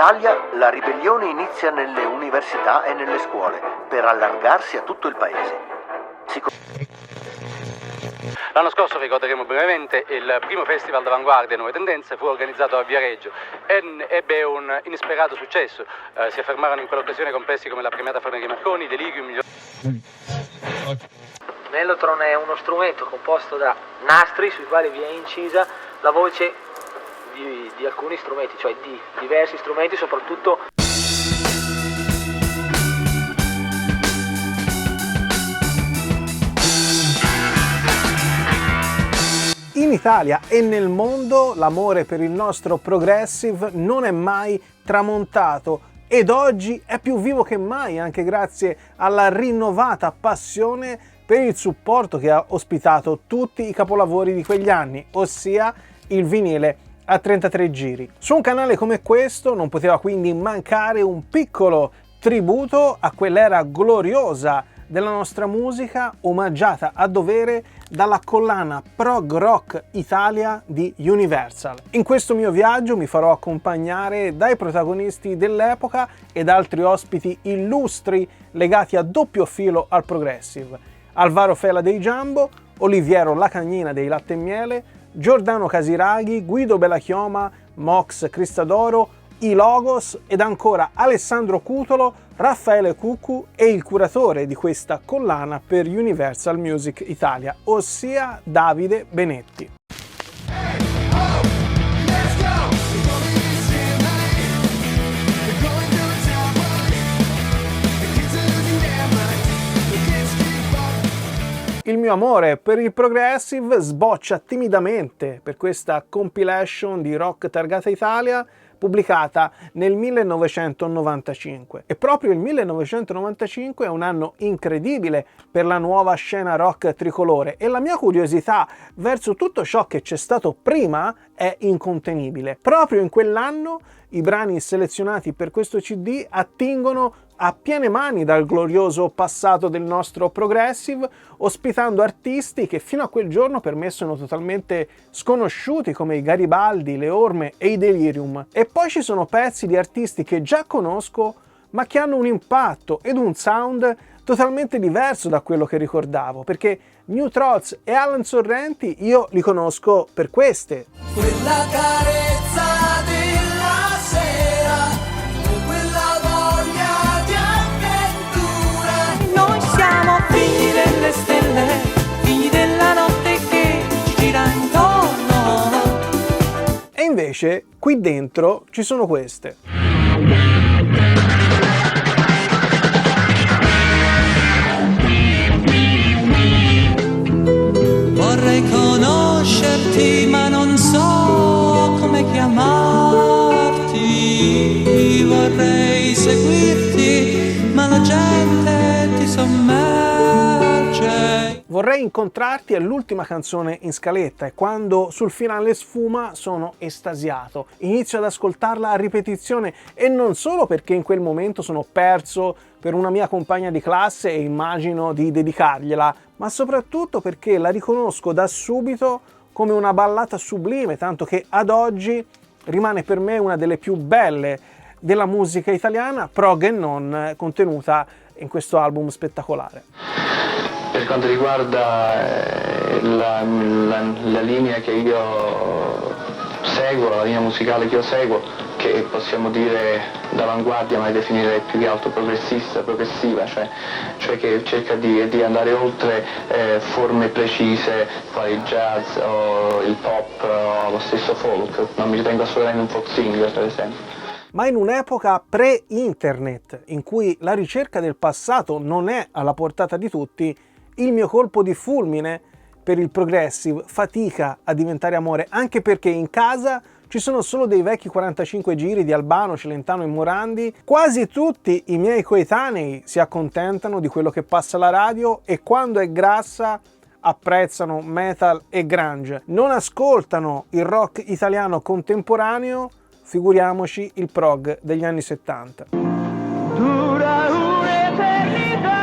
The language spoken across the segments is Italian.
Italia la ribellione inizia nelle università e nelle scuole, per allargarsi a tutto il paese. L'anno scorso, ricorderemo brevemente, il primo festival d'avanguardia Nuove Tendenze fu organizzato a Viareggio e ebbe un inesperato successo. Si affermarono in quell'occasione complessi come la premiata Forneria Marconi, Delirium. Mellotron è uno strumento composto da nastri sui quali viene incisa la voce di alcuni strumenti, cioè di diversi strumenti, soprattutto. In Italia e nel mondo l'amore per il nostro progressive non è mai tramontato ed oggi è più vivo che mai, anche grazie alla rinnovata passione per il supporto che ha ospitato tutti i capolavori di quegli anni, ossia il vinile a 33 giri. Su un canale come questo non poteva quindi mancare un piccolo tributo a quell'era gloriosa della nostra musica, omaggiata a dovere dalla collana Prog Rock Italia di Universal. In questo mio viaggio mi farò accompagnare dai protagonisti dell'epoca ed altri ospiti illustri legati a doppio filo al progressive: Alvaro Fela dei Jumbo, Oliviero Lacagnina dei Latte e Miele, Giordano Casiraghi, Guido Bellachioma, Mox Cristadoro, I Logos ed ancora Alessandro Cutolo, Raffaele Cuccu e il curatore di questa collana per Universal Music Italia, ossia Davide Benetti. Il mio amore per il progressive sboccia timidamente per questa compilation di Rock Targata Italia pubblicata nel 1995. E proprio il 1995 è un anno incredibile per la nuova scena rock tricolore e la mia curiosità verso tutto ciò che c'è stato prima è incontenibile. Proprio in quell'anno i brani selezionati per questo CD attingono a piene mani dal glorioso passato del nostro progressive, ospitando artisti che fino a quel giorno per me sono totalmente sconosciuti, come i Garibaldi, le Orme e i Delirium. E poi ci sono pezzi di artisti che già conosco, ma che hanno un impatto ed un sound totalmente diverso da quello che ricordavo, perché New Trolls e Alan Sorrenti io li conosco per queste. Quella carezza della sera, quella voglia di avventura. Noi siamo figli delle stelle, figli della notte che ci gira intorno. E invece qui dentro ci sono queste. Vorrei conoscerti ma non so come chiamarti, vorrei seguirti ma la gente ti sommerge. Vorrei incontrarti è l'ultima canzone in scaletta e quando sul finale sfuma sono estasiato. Inizio ad ascoltarla a ripetizione e non solo perché in quel momento sono perso per una mia compagna di classe e immagino di dedicargliela, ma soprattutto perché la riconosco da subito come una ballata sublime, tanto che ad oggi rimane per me una delle più belle della musica italiana, prog e non, contenuta in questo album spettacolare. Per quanto riguarda la linea che io seguo, la linea musicale che io seguo, che possiamo dire d'avanguardia ma definire più che altro progressiva, cioè che cerca di andare oltre forme precise quali il jazz o il pop o lo stesso folk. Non mi ritengo assolutamente un folk singer, per esempio. Ma in un'epoca pre-internet, in cui la ricerca del passato non è alla portata di tutti, il mio colpo di fulmine per il progressive fatica a diventare amore, anche perché in casa ci sono solo dei vecchi 45 giri di Albano, Celentano e Morandi. Quasi tutti i miei coetanei si accontentano di quello che passa alla radio e quando è grassa apprezzano metal e grunge. Non ascoltano il rock italiano contemporaneo, figuriamoci il prog degli anni 70. Dura un'eternità.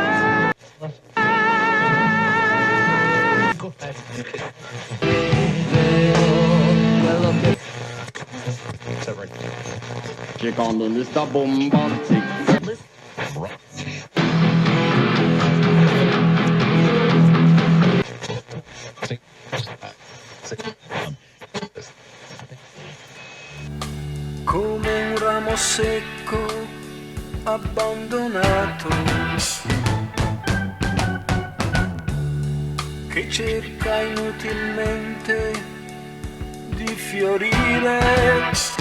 Llegando en esta bomba. Come un ramo secco abbandonato che cerca inutilmente di fiorire.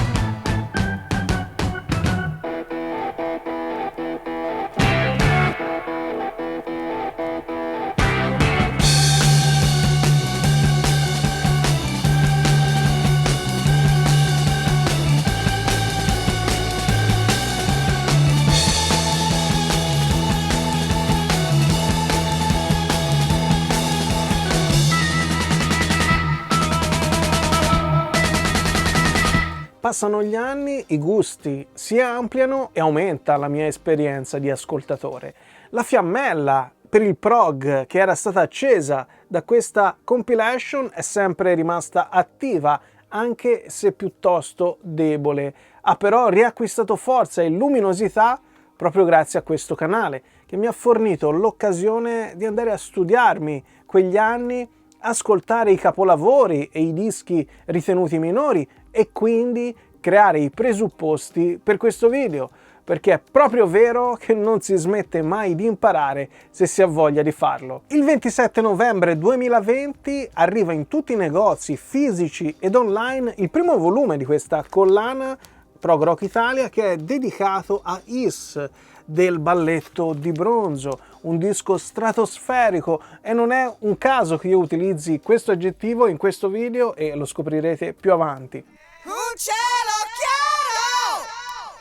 Passano gli anni, i gusti si ampliano e aumenta la mia esperienza di ascoltatore. La fiammella per il prog che era stata accesa da questa compilation è sempre rimasta attiva, anche se piuttosto debole. Ha però riacquistato forza e luminosità proprio grazie a questo canale, che mi ha fornito l'occasione di andare a studiarmi quegli anni, ascoltare i capolavori e i dischi ritenuti minori e quindi creare i presupposti per questo video, perché è proprio vero che non si smette mai di imparare se si ha voglia di farlo. Il 27 novembre 2020 arriva in tutti i negozi fisici ed online il primo volume di questa collana Prog Rock Italia, che è dedicato a Is del Balletto di Bronzo, un disco stratosferico, e non è un caso che io utilizzi questo aggettivo in questo video e lo scoprirete più avanti. Un cielo chiaro,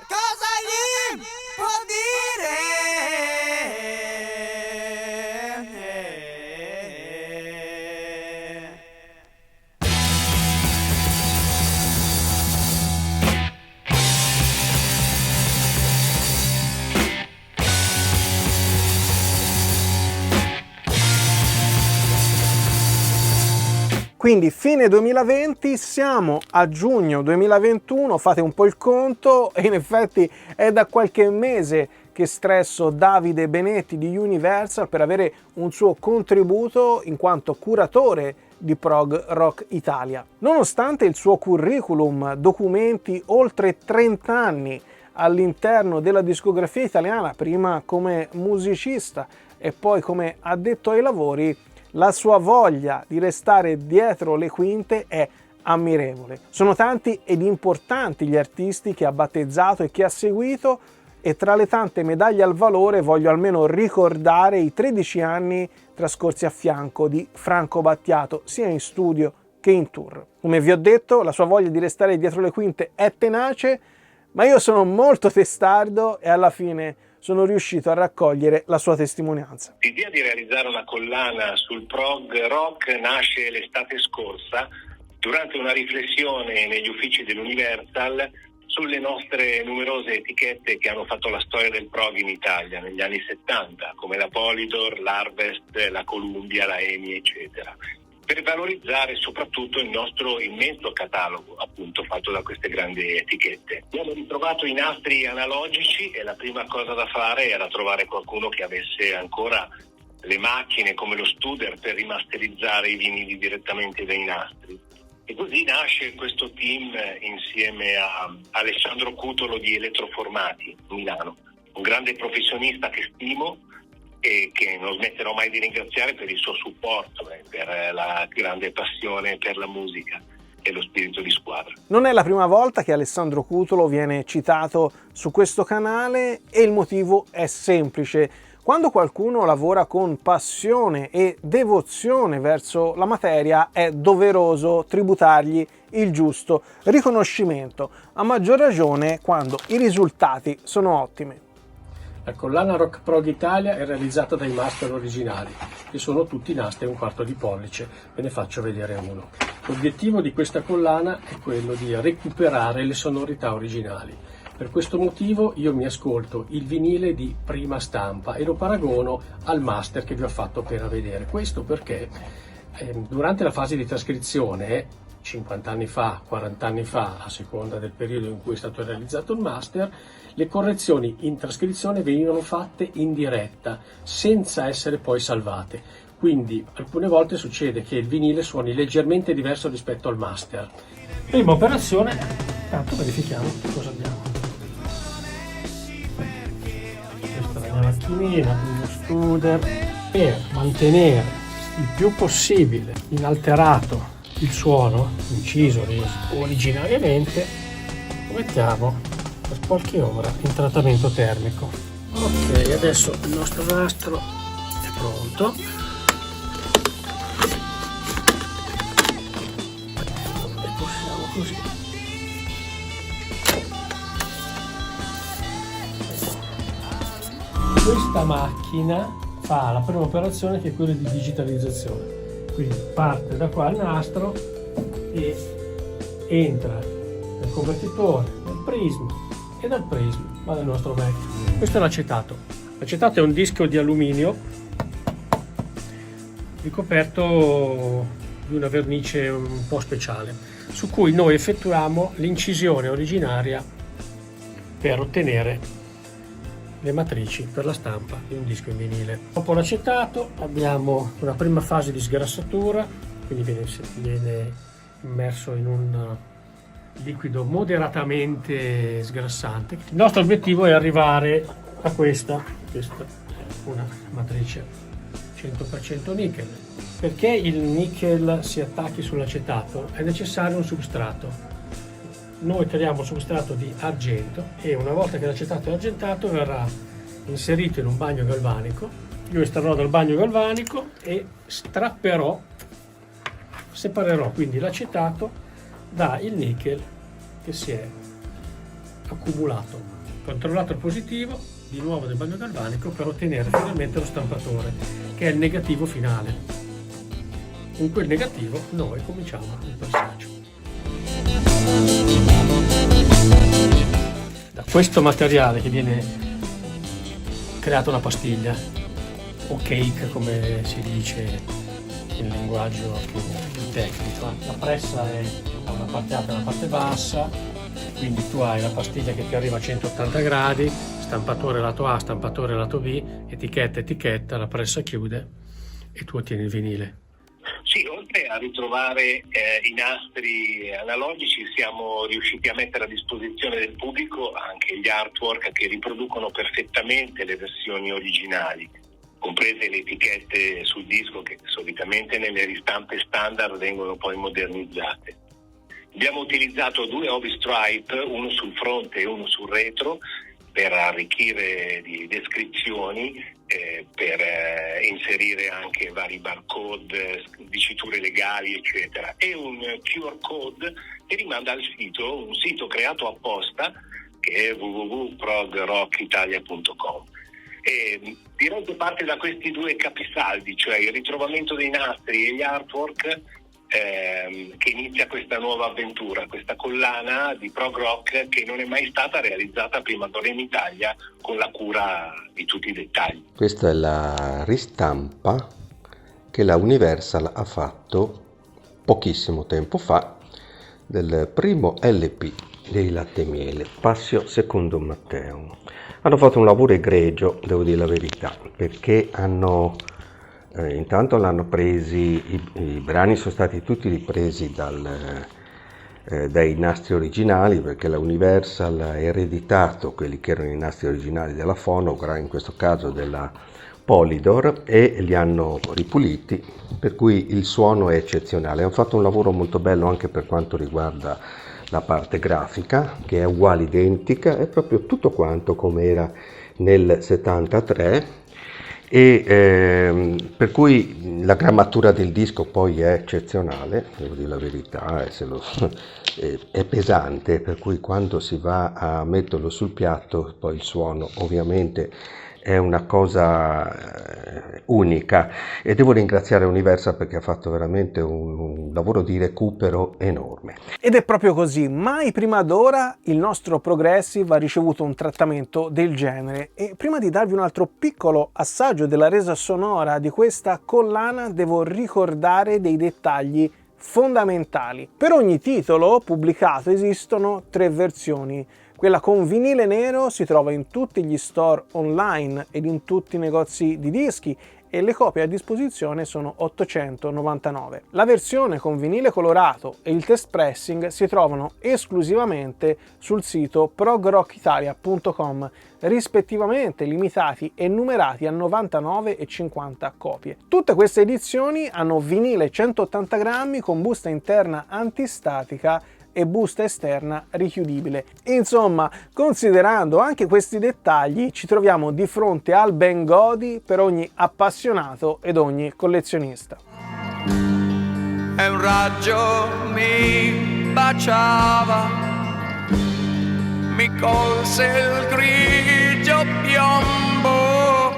cosa gli può Quindi fine 2020, siamo a giugno 2021, fate un po' il conto, e in effetti è da qualche mese che stresso Davide Benetti di Universal per avere un suo contributo in quanto curatore di Prog Rock Italia. Nonostante il suo curriculum documenti oltre 30 anni all'interno della discografia italiana, prima come musicista e poi come addetto ai lavori, la sua voglia di restare dietro le quinte è ammirevole. Sono tanti ed importanti gli artisti che ha battezzato e che ha seguito, e tra le tante medaglie al valore voglio almeno ricordare i 13 anni trascorsi a fianco di Franco Battiato, sia in studio che in tour. Come vi ho detto, la sua voglia di restare dietro le quinte è tenace, ma io sono molto testardo e alla fine sono riuscito a raccogliere la sua testimonianza. L'idea di realizzare una collana sul prog rock nasce l'estate scorsa durante una riflessione negli uffici dell'Universal sulle nostre numerose etichette che hanno fatto la storia del prog in Italia negli anni 70, come la Polydor, l'Harvest, la Columbia, la EMI, eccetera, per valorizzare soprattutto il nostro immenso catalogo, appunto, fatto da queste grandi etichette. Abbiamo ritrovato i nastri analogici e la prima cosa da fare era trovare qualcuno che avesse ancora le macchine come lo Studer per rimasterizzare i vinili direttamente dai nastri. E così nasce questo team insieme a Alessandro Cutolo di Elettroformati, Milano, un grande professionista che stimo e che non smetterò mai di ringraziare per il suo supporto, per la grande passione per la musica e lo spirito di squadra. Non è la prima volta che Alessandro Cutolo viene citato su questo canale e il motivo è semplice. Quando qualcuno lavora con passione e devozione verso la materia è doveroso tributargli il giusto riconoscimento, a maggior ragione quando i risultati sono ottimi. La collana Rock Prog Italia è realizzata dai master originali, che sono tutti nastri 1/4 di pollice, ve ne faccio vedere uno. L'obiettivo di questa collana è quello di recuperare le sonorità originali. Per questo motivo io mi ascolto il vinile di prima stampa e lo paragono al master che vi ho fatto appena vedere. Questo perché durante la fase di trascrizione 50 anni fa, 40 anni fa, a seconda del periodo in cui è stato realizzato il master, le correzioni in trascrizione venivano fatte in diretta, senza essere poi salvate. Quindi alcune volte succede che il vinile suoni leggermente diverso rispetto al master. Prima operazione, tanto verifichiamo cosa abbiamo. Questa è la mia macchinina, uno Studer, per mantenere il più possibile inalterato il suono inciso originariamente. Lo mettiamo per qualche ora in trattamento termico. Ok, adesso il nostro nastro è pronto. E possiamo così. Questa macchina fa la prima operazione, che è quella di digitalizzazione. Quindi parte da qua il nastro e entra nel convertitore, nel prisma, e dal prisma va nel nostro Mac. Questo è l'acetato. L'acetato è un disco di alluminio ricoperto di una vernice un po' speciale, su cui noi effettuiamo l'incisione originaria per ottenere le matrici per la stampa di un disco in vinile. Dopo l'acetato abbiamo una prima fase di sgrassatura, quindi viene immerso in un liquido moderatamente sgrassante. Il nostro obiettivo è arrivare a questa è una matrice 100% nickel. Perché il nickel si attacchi sull'acetato è necessario un substrato. Noi tiriamo un substrato di argento e una volta che l'acetato è argentato verrà inserito in un bagno galvanico. Io estrarrò dal bagno galvanico e separerò quindi l'acetato dal nickel che si è accumulato. Controllato il positivo, di nuovo nel bagno galvanico per ottenere finalmente lo stampatore, che è il negativo finale. Con quel negativo noi cominciamo il passaggio. Da questo materiale che viene creata una pastiglia, o cake come si dice in linguaggio più tecnico. La pressa è da una parte alta e una parte bassa, quindi tu hai la pastiglia che ti arriva a 180 gradi, stampatore lato A, stampatore lato B, etichetta, la pressa chiude e tu ottieni il vinile. Sì, oltre a ritrovare i nastri analogici, siamo riusciti a mettere a disposizione del pubblico anche gli artwork che riproducono perfettamente le versioni originali, comprese le etichette sul disco che solitamente nelle ristampe standard vengono poi modernizzate. Abbiamo utilizzato 2 obi stripe, uno sul fronte e uno sul retro, per arricchire di descrizioni, per inserire anche vari barcode, diciture legali, eccetera, e un QR code che rimanda al sito, un sito creato apposta che è www.progrockitalia.com. E direi che parte da questi 2 capisaldi, cioè il ritrovamento dei nastri e gli artwork, che inizia questa nuova avventura, questa collana di prog rock che non è mai stata realizzata prima d'ora in Italia con la cura di tutti i dettagli. Questa è la ristampa che la Universal ha fatto pochissimo tempo fa del primo LP dei Latte e Miele, Passio secondo Matteo. Hanno fatto un lavoro egregio, devo dire la verità, perché intanto l'hanno presi, i brani sono stati tutti ripresi dai nastri originali, perché la Universal ha ereditato quelli che erano i nastri originali della Phonogram, in questo caso della Polydor, e li hanno ripuliti, per cui il suono è eccezionale. Hanno fatto un lavoro molto bello anche per quanto riguarda la parte grafica, che è uguale, identica, è proprio tutto quanto come era nel 73. E per cui la grammatura del disco poi è eccezionale, devo dire la verità, è pesante, per cui quando si va a metterlo sul piatto poi il suono ovviamente è una cosa unica, e devo ringraziare Universal perché ha fatto veramente un lavoro di recupero enorme. Ed è proprio così, mai prima d'ora il nostro Progressive ha ricevuto un trattamento del genere. E prima di darvi un altro piccolo assaggio della resa sonora di questa collana devo ricordare dei dettagli fondamentali. Per ogni titolo pubblicato esistono 3 versioni. Quella con vinile nero si trova in tutti gli store online ed in tutti i negozi di dischi e le copie a disposizione sono 899. La versione con vinile colorato e il test pressing si trovano esclusivamente sul sito progrockitalia.com, rispettivamente limitati e numerati a 99 e 50 copie. Tutte queste edizioni hanno vinile 180 grammi con busta interna antistatica e busta esterna richiudibile. Insomma, considerando anche questi dettagli, ci troviamo di fronte al ben godi per ogni appassionato ed ogni collezionista. E un raggio mi baciava, mi colse il grigio piombo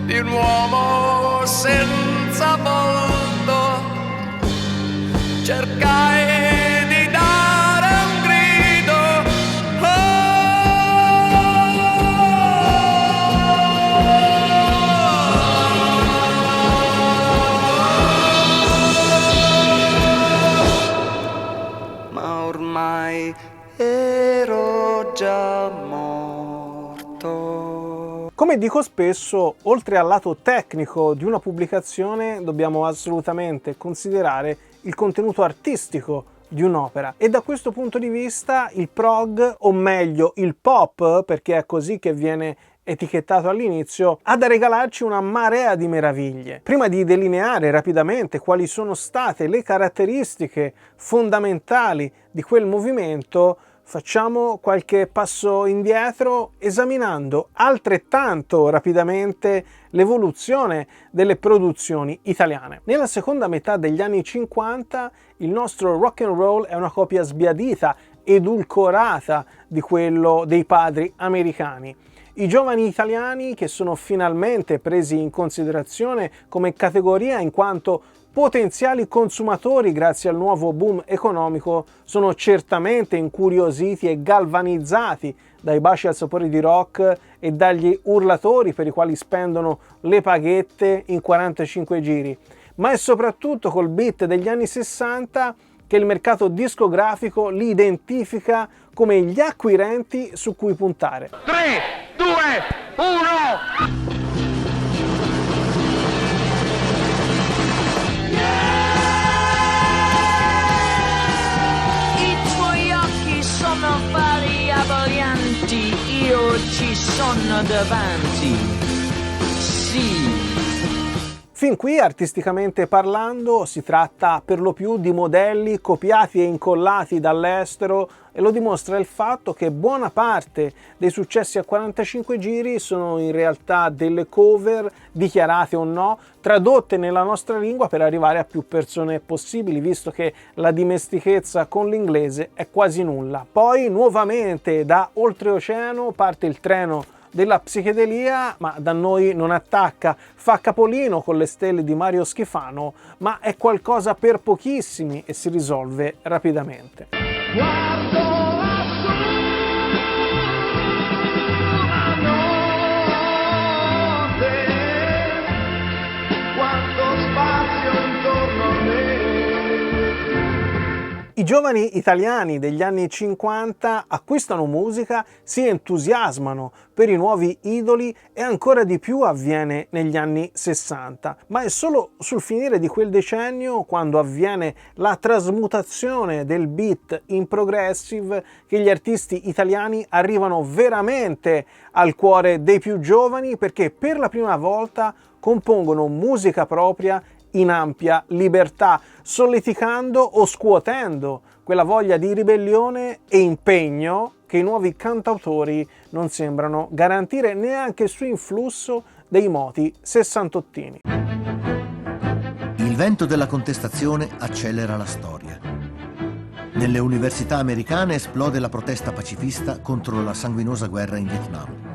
di un uomo senza volto. Cercai ero già morto. Come dico spesso, oltre al lato tecnico di una pubblicazione, dobbiamo assolutamente considerare il contenuto artistico di un'opera e da questo punto di vista il prog, o meglio il pop, perché è così che viene etichettato all'inizio, ha da regalarci una marea di meraviglie. Prima di delineare rapidamente quali sono state le caratteristiche fondamentali di quel movimento, facciamo qualche passo indietro esaminando altrettanto rapidamente l'evoluzione delle produzioni italiane. Nella seconda metà degli anni 50 il nostro rock and roll è una copia sbiadita, edulcorata di quello dei padri americani. I giovani italiani, che sono finalmente presi in considerazione come categoria in quanto potenziali consumatori grazie al nuovo boom economico, sono certamente incuriositi e galvanizzati dai baci al sapore di rock e dagli urlatori per i quali spendono le paghette in 45 giri. Ma è soprattutto col beat degli anni 60 che il mercato discografico li identifica come gli acquirenti su cui puntare. 3, 2, 1! Sono variabolianti, io ci sono davanti, sì. Fin qui, artisticamente parlando, si tratta per lo più di modelli copiati e incollati dall'estero e lo dimostra il fatto che buona parte dei successi a 45 giri sono in realtà delle cover, dichiarate o no, tradotte nella nostra lingua per arrivare a più persone possibili, visto che la dimestichezza con l'inglese è quasi nulla. Poi, nuovamente, da oltreoceano parte il treno della psichedelia, ma da noi non attacca, fa capolino con le stelle di Mario Schifano, ma è qualcosa per pochissimi e si risolve rapidamente. I giovani italiani degli anni 50 acquistano musica, si entusiasmano per i nuovi idoli e ancora di più avviene negli anni 60. Ma è solo sul finire di quel decennio, quando avviene la trasmutazione del beat in progressive, che gli artisti italiani arrivano veramente al cuore dei più giovani, perché per la prima volta compongono musica propria in ampia libertà, solleticando o scuotendo quella voglia di ribellione e impegno che i nuovi cantautori non sembrano garantire neanche su influsso dei moti sessantottini. Il vento della contestazione accelera la storia. Nelle università americane esplode la protesta pacifista contro la sanguinosa guerra in Vietnam.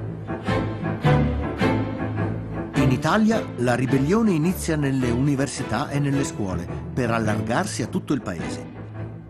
In Italia la ribellione inizia nelle università e nelle scuole per allargarsi a tutto il paese.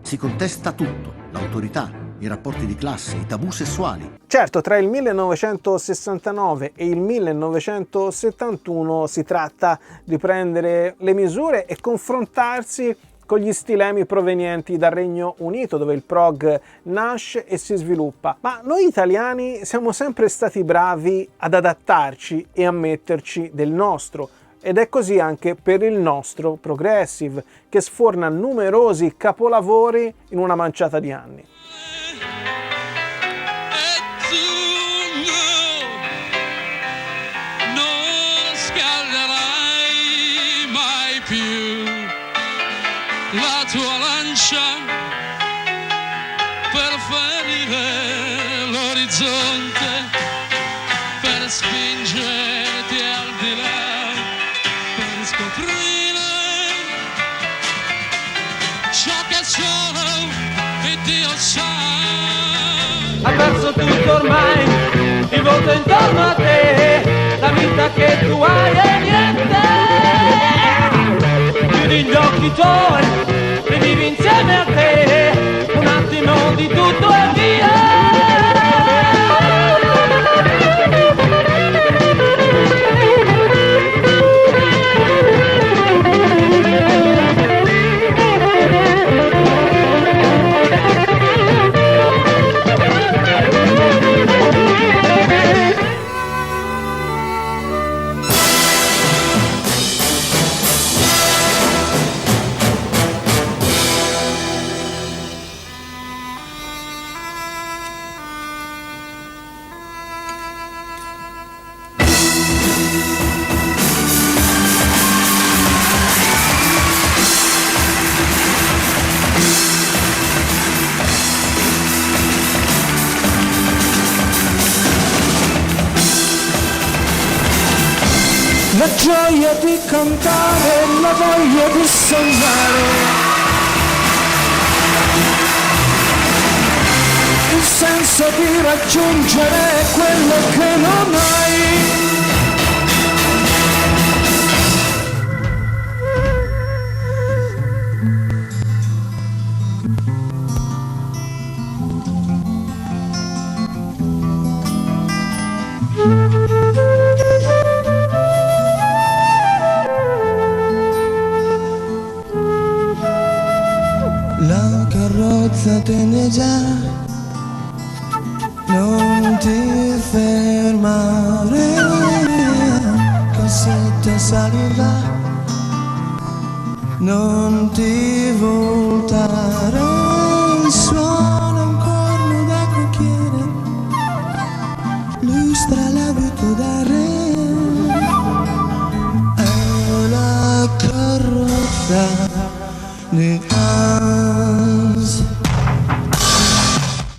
Si contesta tutto, l'autorità, i rapporti di classe, i tabù sessuali. Certo, tra il 1969 e il 1971 si tratta di prendere le misure e confrontarsi con gli stilemi provenienti dal Regno Unito, dove il prog nasce e si sviluppa. Ma noi italiani siamo sempre stati bravi ad adattarci e a metterci del nostro, ed è così anche per il nostro progressive, che sforna numerosi capolavori in una manciata di anni. La tua lancia per ferire l'orizzonte, per spingerti al di là, per scoprire ciò che solo Dio sa. Hai perso tutto ormai, il volto intorno a te, la vita che tu hai è niente. Chiudi gli occhi tuoi e vivi insieme a te un attimo di tutto e via. La gioia di cantare, la voglia di sognare, il senso di raggiungere quello che non hai. La carrozza te ne già, non ti fermare, cassetta salirà, non ti voltare, suona un corno da cocchiere, lustra l'abito da re, è la carrozza di Hans.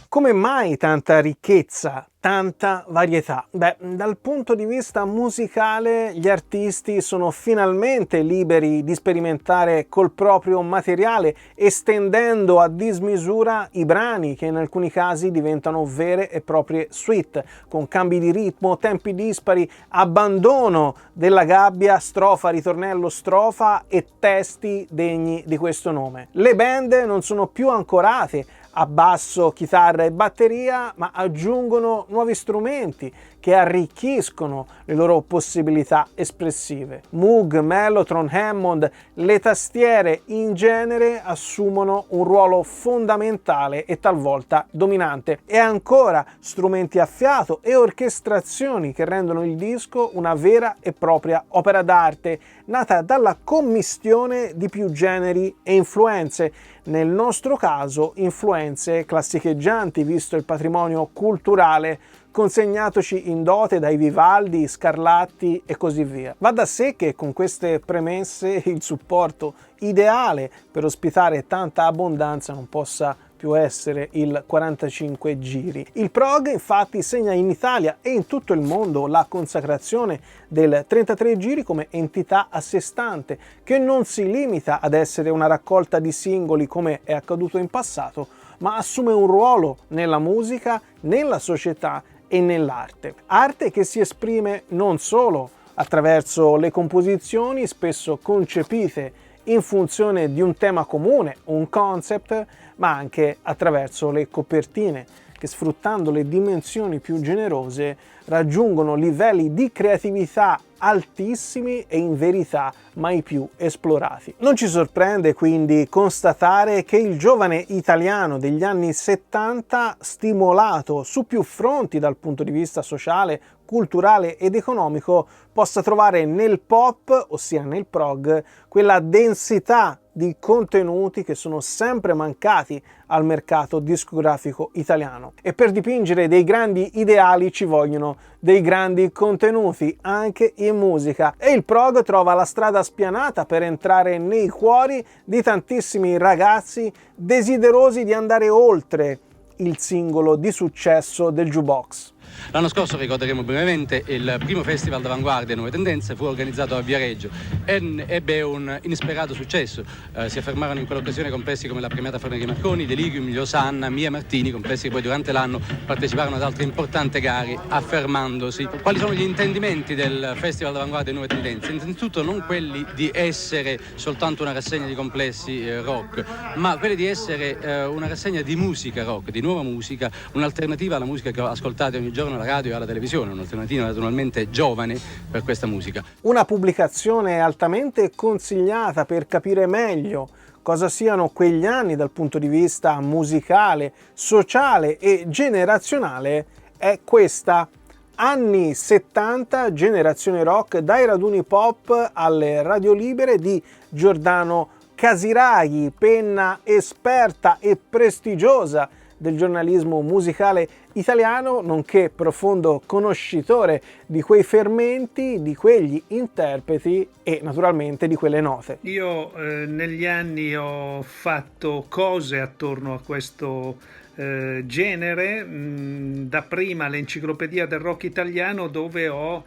Come mai tanta ricchezza, tanta varietà? Beh, dal punto di vista musicale gli artisti sono finalmente liberi di sperimentare col proprio materiale, estendendo a dismisura i brani che in alcuni casi diventano vere e proprie suite, con cambi di ritmo, tempi dispari, abbandono della gabbia, strofa, ritornello, strofa e testi degni di questo nome. Le band non sono più ancorate a basso, chitarra e batteria, ma aggiungono nuovi strumenti che arricchiscono le loro possibilità espressive. Moog, Mellotron, Hammond, le tastiere in genere assumono un ruolo fondamentale e talvolta dominante, e ancora strumenti a fiato e orchestrazioni che rendono il disco una vera e propria opera d'arte, nata dalla commistione di più generi e influenze, nel nostro caso influenze classicheggianti, visto il patrimonio culturale consegnatoci in dote dai Vivaldi, Scarlatti e così via. Va da sé che con queste premesse il supporto ideale per ospitare tanta abbondanza non possa più essere il 45 giri. Il prog infatti segna in Italia e in tutto il mondo la consacrazione del 33 giri come entità a sé stante, che non si limita ad essere una raccolta di singoli come è accaduto in passato, ma assume un ruolo nella musica, nella società e nell'arte. Arte che si esprime non solo attraverso le composizioni, spesso concepite in funzione di un tema comune, un concept, ma anche attraverso le copertine, che sfruttando le dimensioni più generose raggiungono livelli di creatività altissimi e in verità mai più esplorati. Non ci sorprende quindi constatare che il giovane italiano degli anni 70, stimolato su più fronti dal punto di vista sociale, culturale ed economico, possa trovare nel pop, ossia nel prog, quella densità di contenuti che sono sempre mancati al mercato discografico italiano. E per dipingere dei grandi ideali ci vogliono dei grandi contenuti anche in musica, e il prog trova la strada spianata per entrare nei cuori di tantissimi ragazzi desiderosi di andare oltre il singolo di successo del jukebox. L'anno scorso, ricorderemo brevemente, il primo festival d'Avanguardia Nuove Tendenze fu organizzato a Viareggio e ebbe un inesperato successo. Si affermarono in quell'occasione complessi come la premiata Forneria Marconi, Delirium, Osanna, Mia Martini, complessi che poi durante l'anno parteciparono ad altre importanti gare affermandosi. Quali sono gli intendimenti del Festival d'Avanguardia Nuove Tendenze? Innanzitutto non quelli di essere soltanto una rassegna di complessi rock, ma quelli di essere una rassegna di musica rock, di nuova musica, un'alternativa alla musica che ho ascoltato ogni giorno alla radio e alla televisione, un'alternativa naturalmente giovane per questa musica. Una pubblicazione altamente consigliata per capire meglio cosa siano quegli anni dal punto di vista musicale, sociale e generazionale è questa. Anni 70, generazione rock, dai raduni pop alle radio libere di Giordano Casiraghi, penna esperta e prestigiosa del giornalismo musicale italiano, nonché profondo conoscitore di quei fermenti, di quegli interpreti e naturalmente di quelle note. Io negli anni ho fatto cose attorno a questo genere, dapprima l'Enciclopedia del Rock Italiano, dove ho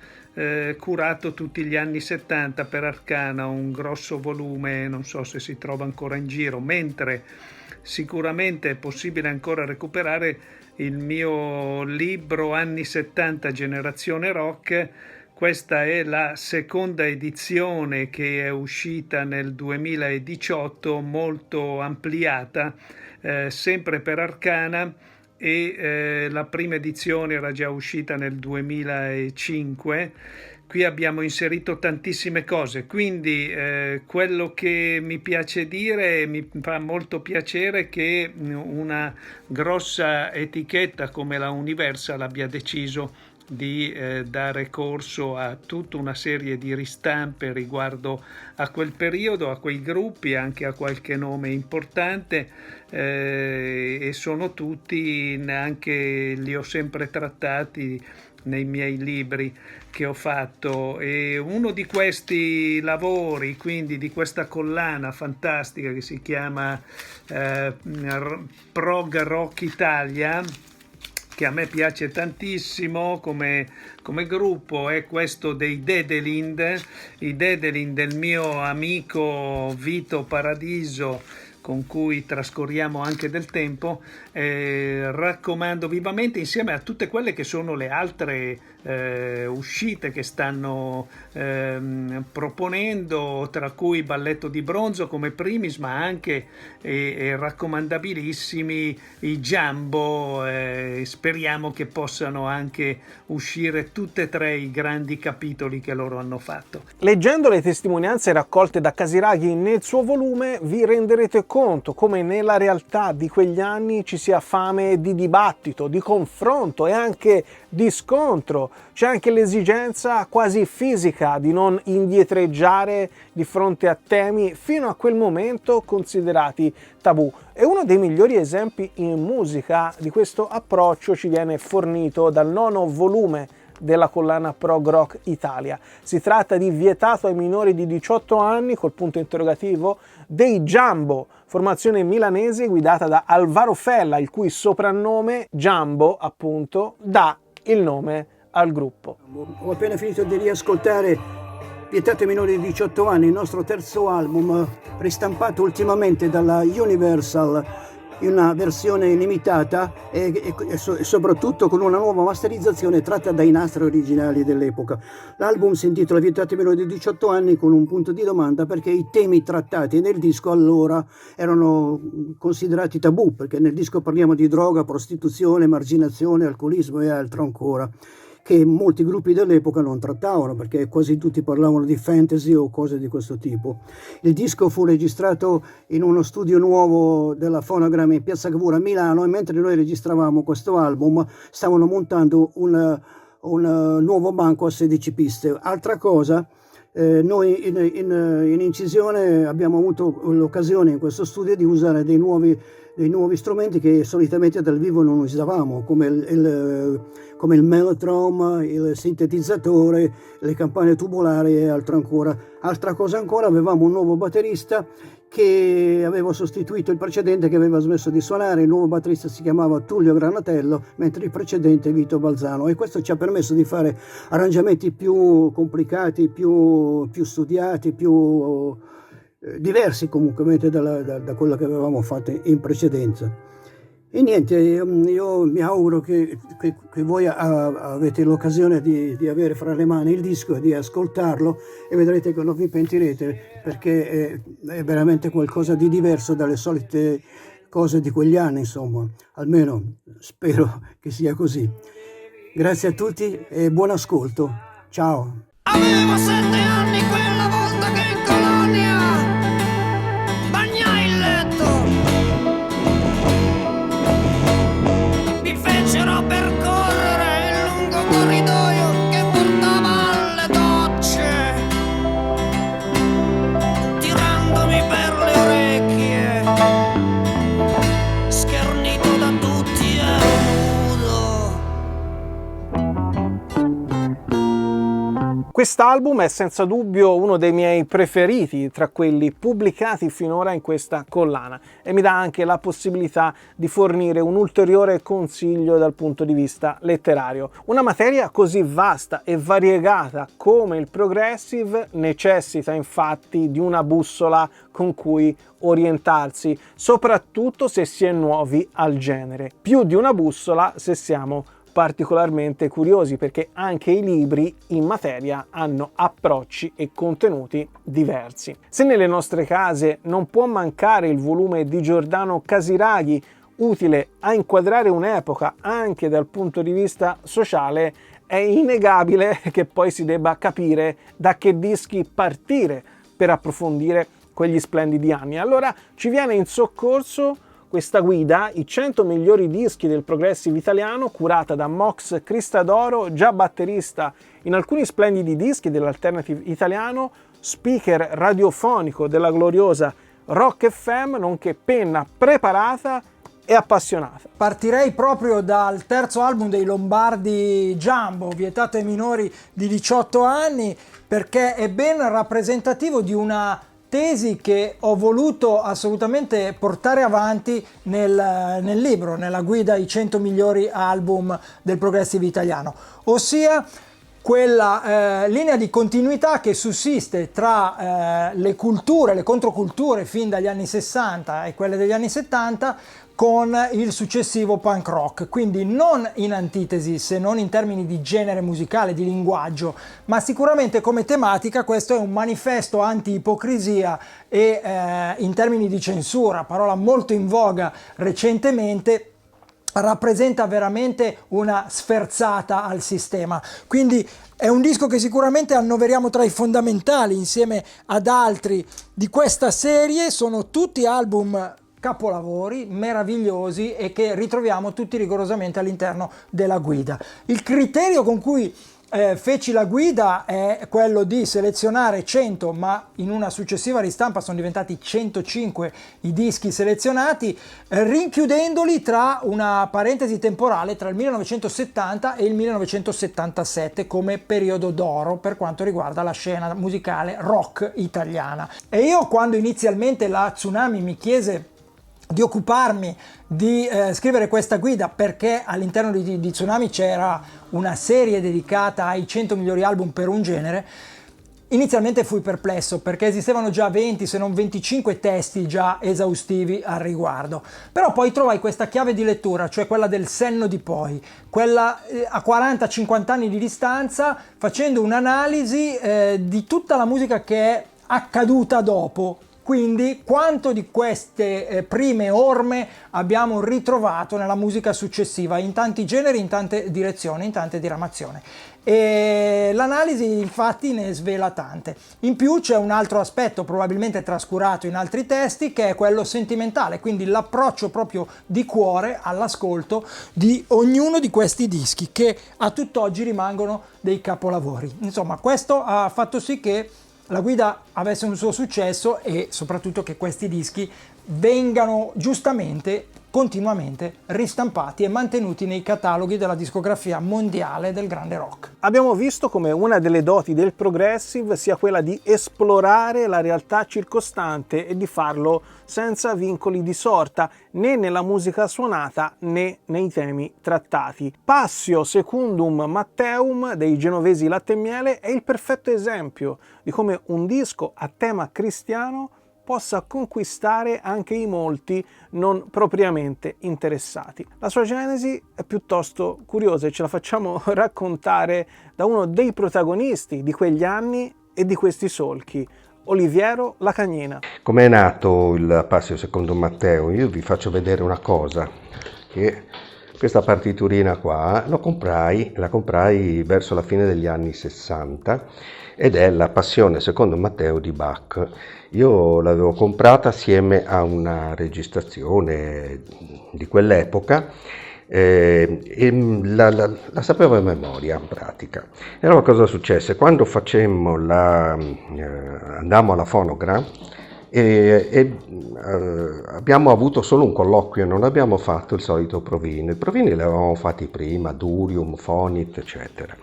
curato tutti gli anni 70 per Arcana, un grosso volume, non so se si trova ancora in giro, mentre sicuramente è possibile ancora recuperare il mio libro Anni 70 Generazione Rock. Questa è la seconda edizione che è uscita nel 2018, molto ampliata, sempre per Arcana, e la prima edizione era già uscita nel 2005. Qui abbiamo inserito tantissime cose, quindi quello che mi piace dire, mi fa molto piacere che una grossa etichetta come la Universal abbia deciso di dare corso a tutta una serie di ristampe riguardo a quel periodo, a quei gruppi, anche a qualche nome importante, e sono tutti, anche li ho sempre trattati nei miei libri che ho fatto, e uno di questi lavori, quindi di questa collana fantastica che si chiama Prog Rock Italia, che a me piace tantissimo come gruppo, è questo dei Dedelind, i Dedelind del mio amico Vito Paradiso, con cui trascorriamo anche del tempo. Raccomando vivamente, insieme a tutte quelle che sono le altre uscite che stanno proponendo, tra cui Balletto di Bronzo come primis, ma anche raccomandabilissimi i Jumbo. Speriamo che possano anche uscire tutte e tre i grandi capitoli che loro hanno fatto. Leggendo le testimonianze raccolte da Casiraghi nel suo volume vi renderete conto come nella realtà di quegli anni ci sia fame di dibattito, di confronto e anche di scontro. C'è anche l'esigenza quasi fisica di non indietreggiare di fronte a temi fino a quel momento considerati tabù. E uno dei migliori esempi in musica di questo approccio ci viene fornito dal 9° volume della collana Prog Rock Italia. Si tratta di Vietato ai minori di 18 anni, col punto interrogativo, dei Jumbo, formazione milanese guidata da Alvaro Fella, il cui soprannome Jumbo, appunto, dà il nome al gruppo. Ho appena finito di riascoltare Vietato ai minori di 18 anni, il nostro terzo album, ristampato ultimamente dalla Universal in una versione limitata e soprattutto con una nuova masterizzazione tratta dai nastri originali dell'epoca. L'album si intitola Vietato ai minori di 18 anni con un punto di domanda, perché i temi trattati nel disco allora erano considerati tabù, perché nel disco parliamo di droga, prostituzione, emarginazione, alcolismo e altro ancora. che molti gruppi dell'epoca non trattavano, perché quasi tutti parlavano di fantasy o cose di questo tipo. Il disco fu registrato in uno studio nuovo della Phonogram in Piazza Cavour a Milano, e mentre noi registravamo questo album stavano montando un nuovo banco a 16 piste. Altra cosa, noi in incisione abbiamo avuto l'occasione in questo studio di usare dei nuovi strumenti che solitamente dal vivo non usavamo, come il mellotron, il sintetizzatore, le campane tubolari e altro ancora. Altra cosa ancora, avevamo un nuovo batterista che aveva sostituito il precedente che aveva smesso di suonare. Il nuovo batterista si chiamava Tullio Granatello, mentre il precedente Vito Balzano, e questo ci ha permesso di fare arrangiamenti più complicati, più studiati, più diversi comunque da quello che avevamo fatto in precedenza. E niente, io mi auguro che voi avete l'occasione di avere fra le mani il disco e di ascoltarlo, e vedrete che non vi pentirete, perché è veramente qualcosa di diverso dalle solite cose di quegli anni, insomma, almeno spero che sia così. Grazie a tutti e buon ascolto, ciao! Avevo 7 anni quella volta che in colonia bagnai il letto. Mi fecero percorrere il lungo corridoio che portava alle docce, tirandomi per le orecchie, schernito da tutti e nudo. Quest'album è senza dubbio uno dei miei preferiti tra quelli pubblicati finora in questa collana, e mi dà anche la possibilità di fornire un ulteriore consiglio dal punto di vista letterario. Una materia così vasta e variegata come il progressive necessita infatti di una bussola con cui orientarsi, soprattutto se si è nuovi al genere. Più di una bussola se siamo particolarmente curiosi, perché anche i libri in materia hanno approcci e contenuti diversi. Se nelle nostre case non può mancare il volume di Giordano Casiraghi, utile a inquadrare un'epoca anche dal punto di vista sociale, è innegabile che poi si debba capire da che dischi partire per approfondire quegli splendidi anni. Allora ci viene in soccorso questa guida, i 100 migliori dischi del progressive italiano, curata da Mox Cristadoro, già batterista in alcuni splendidi dischi dell'alternative italiano, speaker radiofonico della gloriosa Rock FM, nonché penna preparata e appassionata. Partirei proprio dal terzo album dei Lombardi Jumbo, vietato ai minori di 18 anni, perché è ben rappresentativo di una tesi che ho voluto assolutamente portare avanti nel libro, nella guida ai 100 migliori album del progressive italiano, ossia quella linea di continuità che sussiste tra le culture, le controculture fin dagli anni 60 e quelle degli anni 70 con il successivo punk rock, quindi non in antitesi se non in termini di genere musicale, di linguaggio, ma sicuramente come tematica questo è un manifesto anti-ipocrisia e in termini di censura, parola molto in voga recentemente, rappresenta veramente una sferzata al sistema. Quindi è un disco che sicuramente annoveriamo tra i fondamentali insieme ad altri di questa serie. Sono tutti album capolavori meravigliosi e che ritroviamo tutti rigorosamente all'interno della guida. Il criterio con cui feci la guida è quello di selezionare 100, ma in una successiva ristampa sono diventati 105 i dischi selezionati, rinchiudendoli tra una parentesi temporale tra il 1970 e il 1977 come periodo d'oro per quanto riguarda la scena musicale rock italiana. E io, quando inizialmente la Tsunami mi chiese di occuparmi di scrivere questa guida, perché all'interno di Tsunami c'era una serie dedicata ai 100 migliori album per un genere, inizialmente fui perplesso perché esistevano già 20 se non 25 testi già esaustivi al riguardo, però poi trovai questa chiave di lettura, cioè quella del senno di poi, quella a 40-50 anni di distanza, facendo un'analisi di tutta la musica che è accaduta dopo Quindi quanto di queste prime orme abbiamo ritrovato nella musica successiva, in tanti generi, in tante direzioni, in tante diramazioni. E l'analisi infatti ne svela tante. In più c'è un altro aspetto probabilmente trascurato in altri testi, che è quello sentimentale, quindi l'approccio proprio di cuore all'ascolto di ognuno di questi dischi, che a tutt'oggi rimangono dei capolavori. Insomma, questo ha fatto sì che la guida avesse un suo successo e soprattutto che questi dischi vengano giustamente, continuamente ristampati e mantenuti nei cataloghi della discografia mondiale del grande rock. Abbiamo visto come una delle doti del progressive sia quella di esplorare la realtà circostante e di farlo senza vincoli di sorta, né nella musica suonata né nei temi trattati. Passio Secundum Matteum dei genovesi Latte e Miele è il perfetto esempio di come un disco a tema cristiano possa conquistare anche i molti non propriamente interessati. La sua genesi è piuttosto curiosa e ce la facciamo raccontare da uno dei protagonisti di quegli anni e di questi solchi, Oliviero Lacagnina. Com'è nato il Passio Secondo Matteo? Io vi faccio vedere una cosa, che questa partiturina qua la comprai verso la fine degli anni 60 ed è la Passione Secondo Matteo di Bach. Io l'avevo comprata assieme a una registrazione di quell'epoca e la sapevo a memoria in pratica. E allora cosa successe? Quando andammo alla Phonogram abbiamo avuto solo un colloquio, non abbiamo fatto il solito provino. I provini li avevamo fatti prima, Durium, Fonit, eccetera.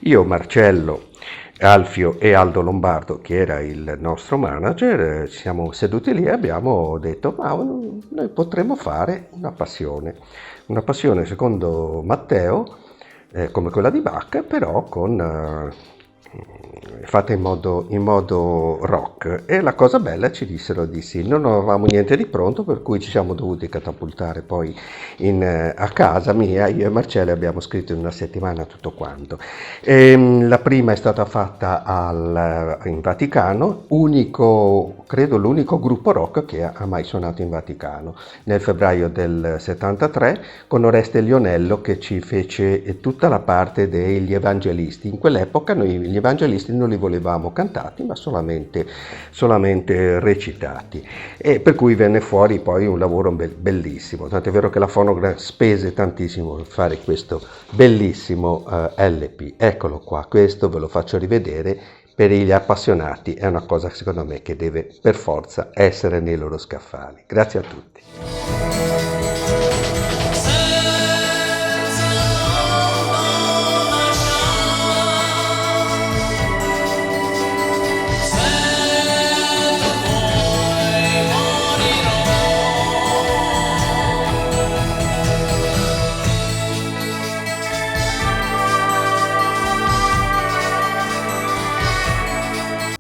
Io, Marcello, Alfio e Aldo Lombardo, che era il nostro manager, ci siamo seduti lì e abbiamo detto: ma noi potremmo fare una passione secondo Matteo, come quella di Bach, però fatta in modo rock. E la cosa bella, ci dissero di sì. Non avevamo niente di pronto, per cui ci siamo dovuti catapultare poi a casa mia. Io e Marcello abbiamo scritto in una settimana tutto quanto. La prima è stata fatta in Vaticano, credo l'unico gruppo rock che ha mai suonato in Vaticano, nel febbraio del 73, con Oreste Lionello, che ci fece tutta la parte degli evangelisti. In quell'epoca noi gli evangelisti non li volevamo cantati, ma solamente recitati, e per cui venne fuori poi un lavoro bellissimo. Tanto è vero che la Phonogram spese tantissimo per fare questo bellissimo LP. Eccolo qua, questo ve lo faccio rivedere per gli appassionati, è una cosa secondo me che deve per forza essere nei loro scaffali. Grazie a tutti.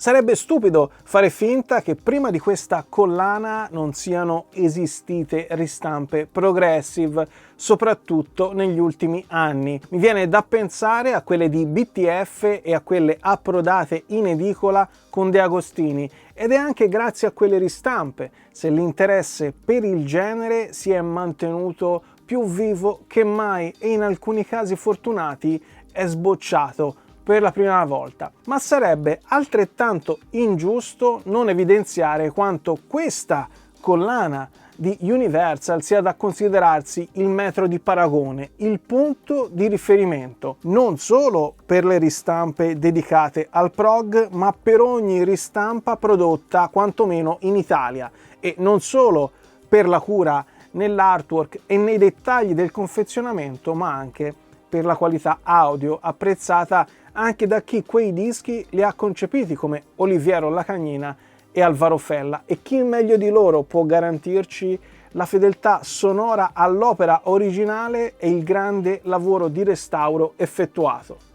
Sarebbe stupido fare finta che prima di questa collana non siano esistite ristampe progressive, soprattutto negli ultimi anni. Mi viene da pensare a quelle di BTF e a quelle approdate in edicola con De Agostini, ed è anche grazie a quelle ristampe se l'interesse per il genere si è mantenuto più vivo che mai e in alcuni casi fortunati è sbocciato per la prima volta. Ma sarebbe altrettanto ingiusto non evidenziare quanto questa collana di Universal sia da considerarsi il metro di paragone, il punto di riferimento, non solo per le ristampe dedicate al prog, ma per ogni ristampa prodotta quantomeno in Italia, e non solo per la cura nell'artwork e nei dettagli del confezionamento, ma anche per la qualità audio apprezzata anche da chi quei dischi li ha concepiti, come Oliviero Lacagnina e Alvaro Fella, e chi meglio di loro può garantirci la fedeltà sonora all'opera originale e il grande lavoro di restauro effettuato.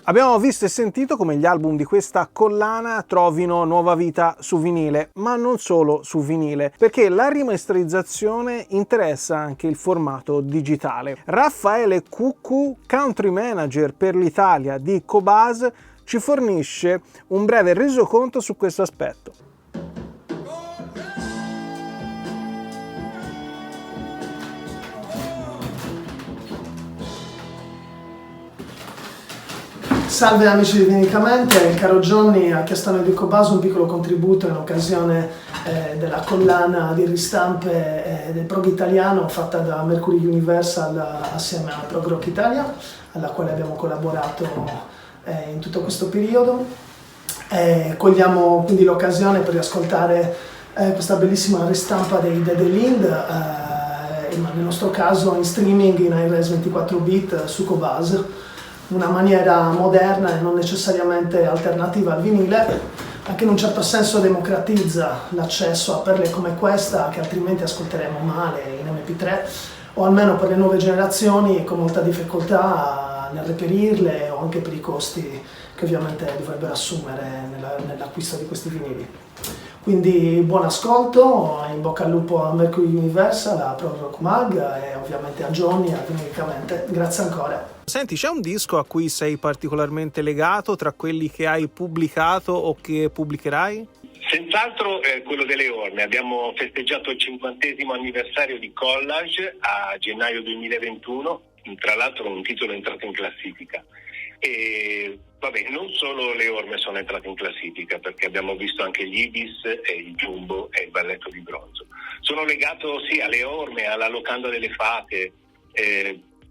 Abbiamo visto e sentito come gli album di questa collana trovino nuova vita su vinile, ma non solo su vinile, perché la rimasterizzazione interessa anche il formato digitale. Raffaele Cuccu, country manager per l'Italia di Cobase, ci fornisce un breve resoconto su questo aspetto. Salve amici di Vinicamente, il caro Johnny ha chiesto a noi di Cobase un piccolo contributo in occasione della collana di ristampe del prog italiano fatta da Mercury Universal assieme a Prog Rock Italia, alla quale abbiamo collaborato in tutto questo periodo. Cogliamo quindi l'occasione per riascoltare questa bellissima ristampa dei Dead Lind, nel nostro caso in streaming in iRes 24 bit su Cobase. Una maniera moderna e non necessariamente alternativa al vinile, ma che in un certo senso democratizza l'accesso a perle come questa, che altrimenti ascolteremo male in MP3, o almeno per le nuove generazioni con molta difficoltà nel reperirle, o anche per i costi che ovviamente dovrebbero assumere nell'acquisto di questi vinili. Quindi buon ascolto, in bocca al lupo a Mercury Universal, a Prog Rock Mag e ovviamente a Johnny, a Vinicamente. Grazie ancora. Senti, c'è un disco a cui sei particolarmente legato tra quelli che hai pubblicato o che pubblicherai? Senz'altro quello delle Orme. Abbiamo festeggiato il 50° anniversario di Collage a gennaio 2021, tra l'altro un titolo entrato in classifica. E vabbè, non solo le Orme sono entrate in classifica, perché abbiamo visto anche gli Ibis e il Jumbo e il Balletto di Bronzo. Sono legato sì alle Orme, alla Locanda delle Fate,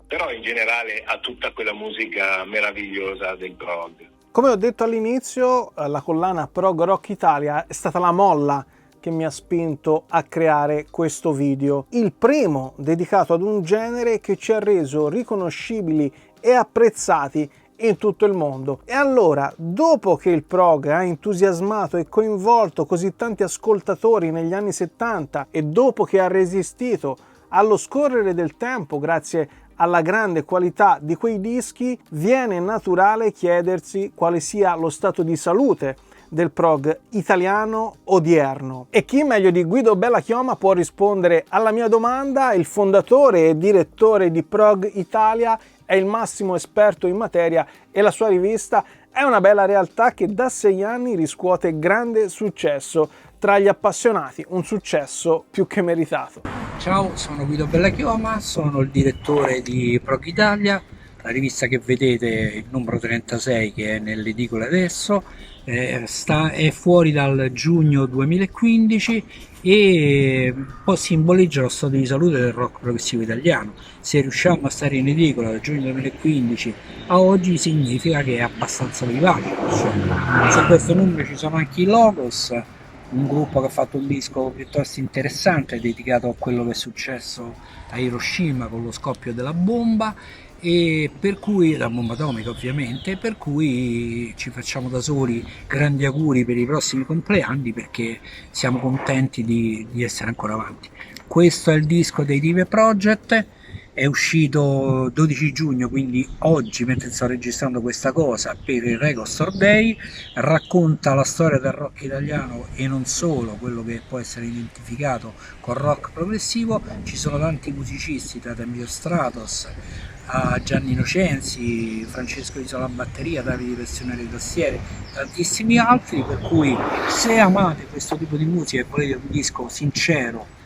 però in generale a tutta quella musica meravigliosa del prog. Come ho detto all'inizio, la collana Prog Rock Italia è stata la molla che mi ha spinto a creare questo video. Il primo dedicato ad un genere che ci ha reso riconoscibili e apprezzati in tutto il mondo. E allora, dopo che il prog ha entusiasmato e coinvolto così tanti ascoltatori negli anni 70 e dopo che ha resistito allo scorrere del tempo grazie alla grande qualità di quei dischi, viene naturale chiedersi quale sia lo stato di salute del prog italiano odierno. E chi meglio di Guido Bellachioma può rispondere alla mia domanda? Il fondatore e direttore di Prog Italia, è il massimo esperto in materia e la sua rivista è una bella realtà che da 6 anni riscuote grande successo tra gli appassionati, un successo più che meritato. Ciao, sono Guido Bellachioma, sono il direttore di Prog Italia, la rivista che vedete, il numero 36 che è nelle edicole adesso, è fuori dal giugno 2015 e poi simboleggia lo stato di salute del rock progressivo italiano. Se riusciamo a stare in edicola dal giugno 2015 a oggi significa che è abbastanza vivace. Su questo numero ci sono anche i Logos, un gruppo che ha fatto un disco piuttosto interessante dedicato a quello che è successo a Hiroshima con lo scoppio della bomba, e per cui la bomba atomica ovviamente, per cui ci facciamo da soli grandi auguri per i prossimi compleanni, perché siamo contenti di essere ancora avanti. Questo è il disco dei Dive Project, è uscito 12 giugno, quindi oggi mentre sto registrando questa cosa, per il Record Store Day. Racconta la storia del rock italiano e non solo, quello che può essere identificato col rock progressivo. Ci sono tanti musicisti, da Emilio Stratos a Gianni Innocenzi, Francesco Isola batteria, Davide Versione alle tastiere, tantissimi altri, per cui se amate questo tipo di musica e volete un disco sincero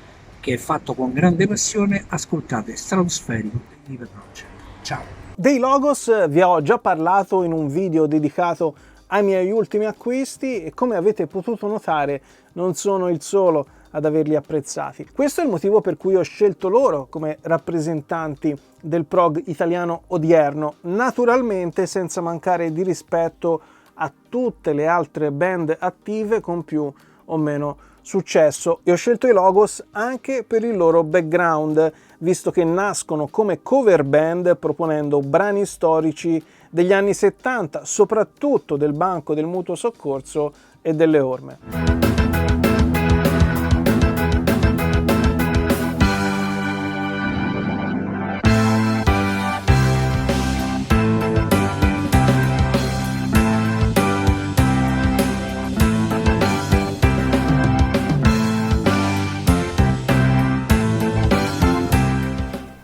che è fatto con grande passione, ascoltate Stratosferico di Dive Project. Ciao! Dei Logos vi ho già parlato in un video dedicato ai miei ultimi acquisti e come avete potuto notare non sono il solo ad averli apprezzati. Questo è il motivo per cui ho scelto loro come rappresentanti del prog italiano odierno, naturalmente senza mancare di rispetto a tutte le altre band attive con più o meno successo e ho scelto i Logos anche per il loro background, visto che nascono come cover band proponendo brani storici degli anni 70, soprattutto del Banco del Mutuo Soccorso e delle Orme.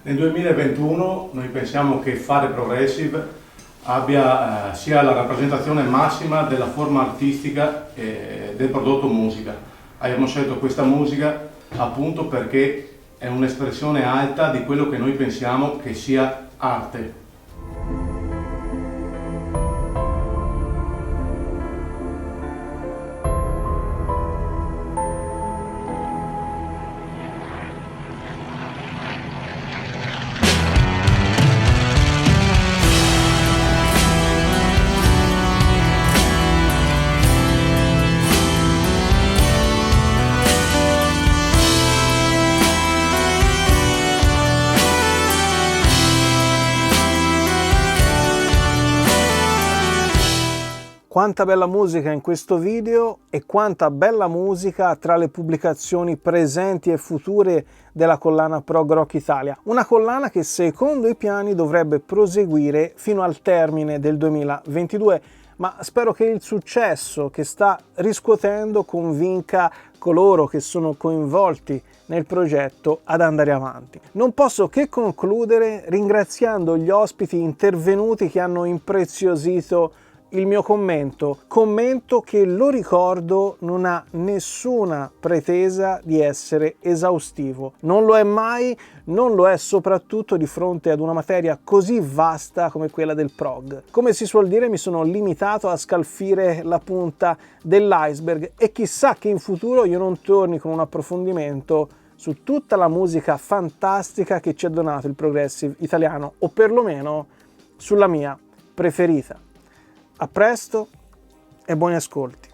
Nel 2021 noi pensiamo che fare progressive abbia sia la rappresentazione massima della forma artistica del prodotto musica. Abbiamo scelto questa musica appunto perché è un'espressione alta di quello che noi pensiamo che sia arte. Quanta bella musica in questo video e quanta bella musica tra le pubblicazioni presenti e future della collana Prog Rock Italia. Una collana che secondo i piani dovrebbe proseguire fino al termine del 2022, ma spero che il successo che sta riscuotendo convinca coloro che sono coinvolti nel progetto ad andare avanti. Non posso che concludere ringraziando gli ospiti intervenuti che hanno impreziosito il mio commento che, lo ricordo, non ha nessuna pretesa di essere esaustivo. Non lo è mai, non lo è soprattutto di fronte ad una materia così vasta come quella del prog. Come si suol dire, mi sono limitato a scalfire la punta dell'iceberg e chissà che in futuro io non torni con un approfondimento su tutta la musica fantastica che ci ha donato il progressive italiano, o perlomeno sulla mia preferita. A presto e buoni ascolti.